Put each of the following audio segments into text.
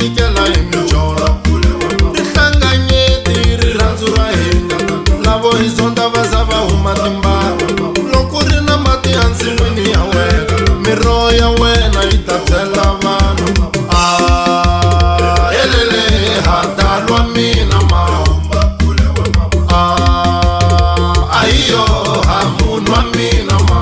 Tikela imijolo rihlanganyeti rirhandzu ra hina lavo hi zonda va za va huma timbala loko ri na mati ensin'wini ya wena miroho ya wena yi ta tlela vanhu helele hadalwa mina ma ahiyo ha munhu wa mina ma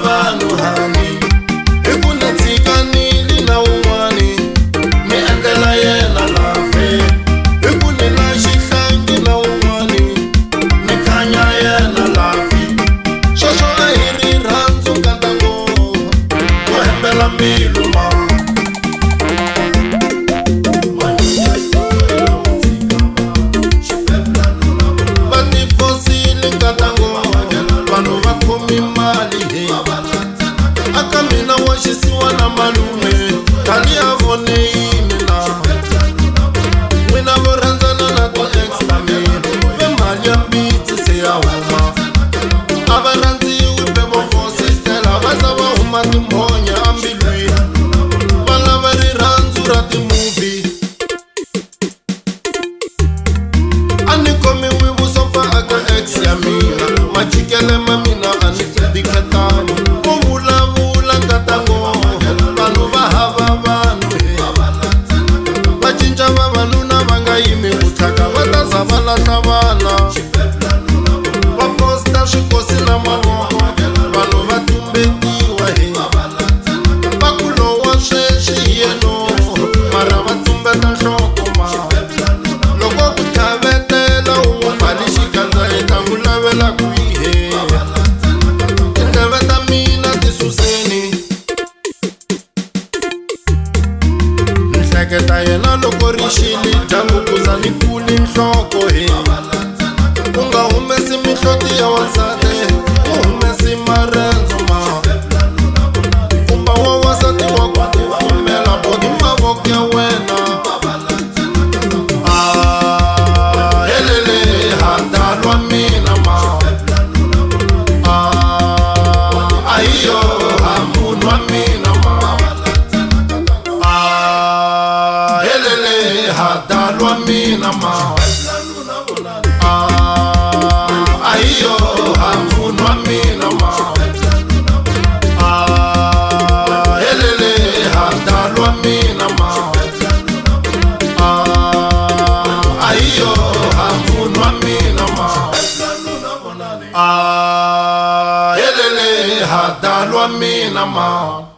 vanhu hani hi ku ni tsikanili na un'wani mi endlela yena lafe hi ku ni la xihlangi na un'wani mi khanya yena lafi sweswo a hi rirhandzu nkatango wo hembela mbilu ma va tifosile nkatango vanhu va khomi mali aka mina wa xisiwa na malume tani ya vone yini na n'wina vo rhandzana na ti-ex ta mina ve mali ya mbitsi se ya huma a va rhandziwi bebofosistela va za va huma timhonya ambilwini va lava rirhandzu ra timuvi a ni khomiwi vusopfa aka ex ya mina machikele ma mina a ni tikhetani va lahla vana va posta swikosi na mavoko vanhu va tumbetiwa hi va ku lowa sweswi yeno mara va tumbeta nhloko ma loko ku tlhavetela u mbali xikandza hi ta n'wi lavela ku yihe tindleve ta mina ti suseni ni hleketa yena loko ri xili dyambu ku za ni kuli nhloko hi u nga humesi mihloti ya wansati u humesi marendzo ma kumba wa wasati wa ku tifumela bodi mavoko ya wena helele hadalwa mina ma ahiyo ha munhu wa mina ma helele hadalwa mina ma ahiyo ha munhu wa mina ma helele hadalwa mina ma ahiyo ha munhu wa mina ma helele hadalwa mina ma